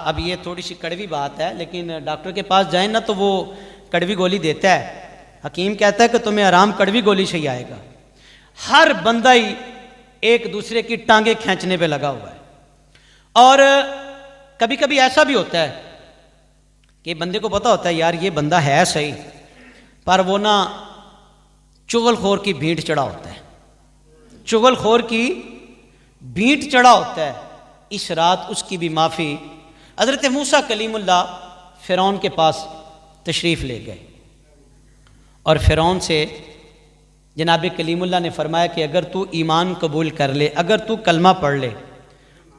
अब ये थोड़ी सी कड़वी बात है, लेकिन डॉक्टर के पास जाए ना तो वो कड़वी गोली देता है। हकीम कहता है कि तुम्हें आराम कड़वी गोली से ही आएगा। हर बंदा ही एक दूसरे की टांगे खींचने पे लगा हुआ है। और कभी कभी ऐसा भी होता है कि बंदे को पता होता है यार ये बंदा है सही, पर वो ना चुगलखोर की भीड़ चढ़ा होता है, चुगलखोर की भीड़ चढ़ा होता है। इस रात उसकी भी माफ़ी हज़रत मूसा कलीमुल्लाह फ़िरौन के पास तशरीफ़ ले गए और फ़िरौन से जनाब कलीमुल्लाह ने फरमाया कि अगर तू ईमान कबूल कर ले, अगर तू कलमा पढ़ ले,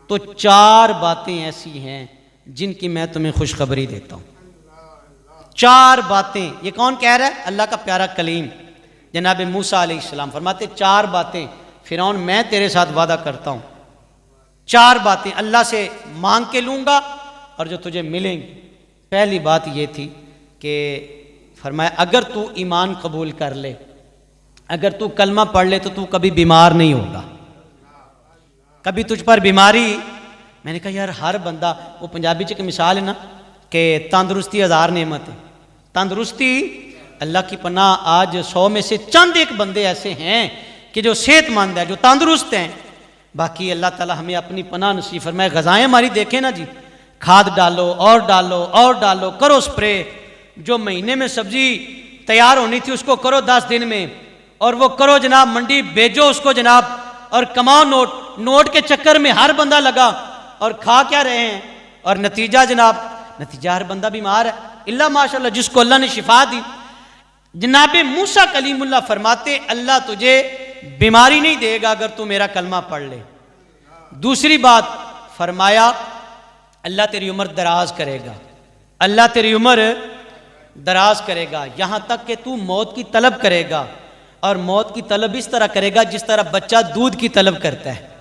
तो 4 बातें ऐसी हैं जिनकी मैं तुम्हें खुशखबरी देता हूँ। 4 बातें। ये कौन कह रहा है? अल्लाह का प्यारा कलीम जनाब मूसा अलैहिस्सलाम फरमाते 4 बातें फ़िरौन मैं तेरे साथ वादा करता हूँ, 4 बातें अल्लाह से मांग के लूँगा और जो तुझे मिलेंगी। पहली बात ये थी कि फरमाया अगर तू ईमान कबूल कर ले, अगर तू कलमा पढ़ ले तो तू कभी बीमार नहीं होगा, कभी तुझ पर बीमारी। मैंने कहा यार हर बंदा, वो पंजाबी च एक मिसाल है ना कि तंदुरुस्ती 1000 नेमत है। तंदुरुस्ती अल्लाह की पनाह, आज 100 में से चंद एक बंदे ऐसे हैं कि जो सेहतमंद है, जो तंदुरुस्त हैं। बाकी अल्लाह ताला हमें अपनी पनाह नसीब फरमाए। ग़ज़ाएँ हमारी देखें ना जी, खाद डालो और डालो और डालो, करो स्प्रे। जो महीने में सब्जी तैयार होनी थी उसको करो 10 दिन में, और वो करो जनाब मंडी भेजो उसको जनाब, और कमाओ नोट। नोट के चक्कर में हर बंदा लगा और खा क्या रहे हैं, और नतीजा जनाब, नतीजा हर बंदा बीमार है। इल्ला माशाल्लाह जिसको अल्लाह ने शिफा दी। जनाब मूसा कलीमुल्लाह फरमाते अल्लाह तुझे बीमारी नहीं देगा अगर तू मेरा कलमा पढ़ ले। दूसरी बात फरमाया अल्लाह तेरी उम्र दराज करेगा, अल्लाह तेरी उम्र दराज करेगा, यहां तक कि तू मौत की तलब करेगा, और मौत की तलब इस तरह करेगा जिस तरह बच्चा दूध की तलब करता है।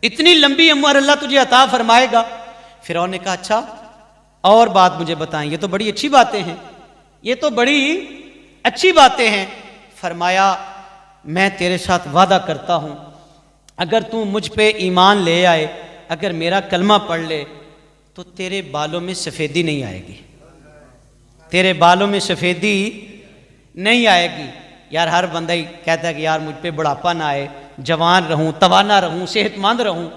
इतनी लंबी उम्र अल्लाह तुझे अता फरमाएगा। फिरौन ने कहा अच्छा और बात मुझे बताएं, ये तो बड़ी अच्छी बातें हैं, ये तो बड़ी अच्छी बातें हैं। फरमाया मैं तेरे साथ वादा करता हूं अगर तू मुझ पे ईमान ले आए, अगर मेरा कलमा पढ़ ले, तो तेरे बालों में सफ़ेदी नहीं आएगी, तेरे बालों में सफ़ेदी नहीं आएगी। यार हर बंदा ही कहता है कि यार मुझ पे बुढ़ापा ना आए, जवान रहूं, तवाना रहूं, सेहतमंद रहूं।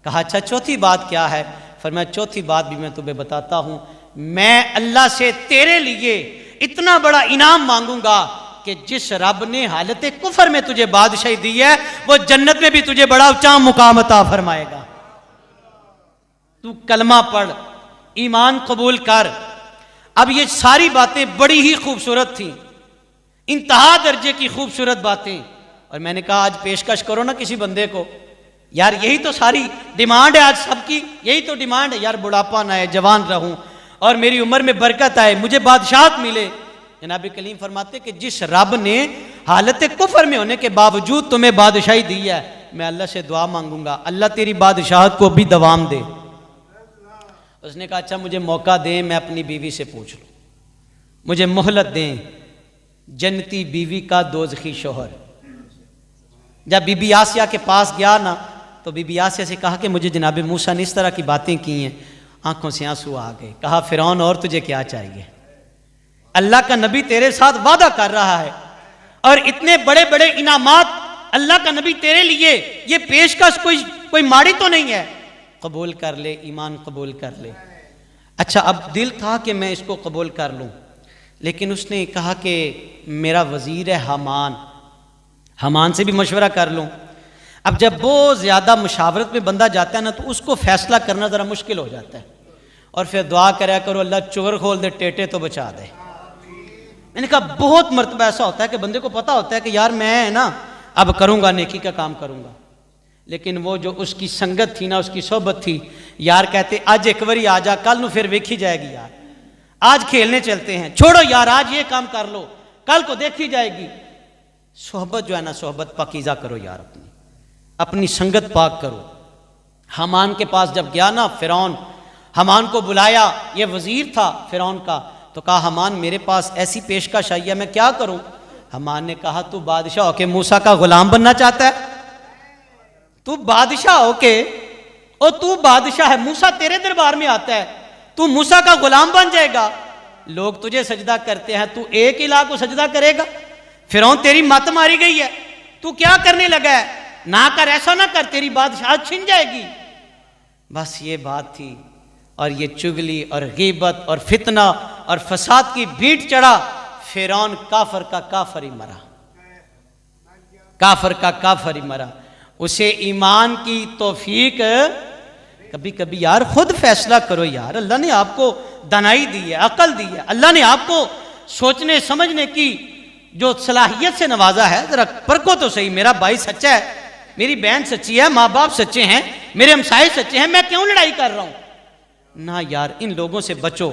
कहा अच्छा चौथी बात क्या है? फरमाया चौथी बात भी मैं तुम्हें बताता हूं, मैं अल्लाह से तेरे लिए इतना बड़ा इनाम मांगूंगा कि जिस रब ने हालत कुफर में तुझे बादशाही दी है, वो जन्नत में भी तुझे बड़ा ऊंचा मुकाम अता फरमाएगा। तू कलमा पढ़, ईमान कबूल कर। अब ये सारी बातें बड़ी ही खूबसूरत थी, इंतहा दर्जे की खूबसूरत बातें। और मैंने कहा आज पेशकश करो ना किसी बंदे को, यार यही तो सारी डिमांड है आज सबकी, यही तो डिमांड है यार, बुढ़ापा ना आए, जवान रहूं और मेरी उम्र में बरकत आए, मुझे बादशाहत मिले। जनाब कलीम फरमाते कि जिस रब ने हालत कुफर में होने के बावजूद तुम्हें बादशाही दी है, मैं अल्लाह से दुआ मांगूंगा अल्लाह तेरी बादशाहत को भी दवाम दे। उसने कहा अच्छा मुझे मौका दें, मैं अपनी बीवी से पूछ लूँ, मुझे मोहलत दें, जन्नती बीवी का दोज़खी शोहर। जब बीबी आसिया के पास गया ना, तो बीबी आसिया से कहा कि मुझे जनाब मूसा ने इस तरह की बातें की हैं। आंखों से आंसू आ गए। कहा फिरौन और तुझे क्या चाहिए? अल्लाह का नबी तेरे साथ वादा कर रहा है और इतने बड़े बड़े इनामात अल्लाह का नबी तेरे लिए, ये पेशकश कोई माड़ी तो नहीं है, कबूल कर ले, ईमान कबूल कर ले। अच्छा अब दिल था कि मैं इसको कबूल कर लूँ, लेकिन उसने कहा कि मेरा वज़ीर है हमान, हमान से भी मशवरा कर लूँ। अब जब बहुत ज़्यादा मुशावरत में बंदा जाता है ना, तो उसको फैसला करना ज़रा मुश्किल हो जाता है। और फिर दुआ कराया करो अल्लाह चोर खोल दे, टेटे तो बचा दे। मैंने कहा बहुत मरतबा ऐसा होता है कि बंदे को पता होता है कि यार मैं ना अब करूँगा, नेकी का काम करूँगा, लेकिन वो जो उसकी संगत थी ना, उसकी सोहबत थी, यार कहते आज एक बारी आ जा, कल नू फिर वेखी जाएगी, यार आज खेलने चलते हैं, छोड़ो यार आज ये काम कर लो, कल को देखी जाएगी। सोहबत जो है ना, सोहबत पाकीज़ा करो यार, अपनी संगत पाक करो। हमान के पास जब गया ना फिरौन, हमान को बुलाया, ये वजीर था फिरौन का, तो कहा हमान मेरे पास ऐसी पेशकश आई है, मैं क्या करूं? हमान ने कहा तू बादशाह होके मूसा का गुलाम बनना चाहता है? तू बादशाह होके और तू बादशाह है, मूसा तेरे दरबार में आता है, तू मूसा का गुलाम बन जाएगा, लोग तुझे सजदा करते हैं, तू एक इलाह को सजदा करेगा? फिरौन तेरी मत मारी गई है, तू क्या करने लगा है? ना कर, ऐसा ना कर, तेरी बादशाह छिन जाएगी। बस ये बात थी। और ये चुगली और गीबत और फितना और फसाद की भीड़ चढ़ा। फिरौन काफर का काफर ही मरा, काफर का काफर ही मरा। उसे ईमान की तौफीक, कभी कभी यार खुद फैसला करो यार। अल्लाह ने आपको दानाई दी है, अकल दी है, अल्लाह ने आपको सोचने समझने की जो सलाहियत से नवाजा है, जरा परखो तो सही। मेरा भाई सच्चा है, मेरी बहन सच्ची है, माँ बाप सच्चे हैं, मेरे हमसाए सच्चे हैं, मैं क्यों लड़ाई कर रहा हूं? ना यार, इन लोगों से बचो।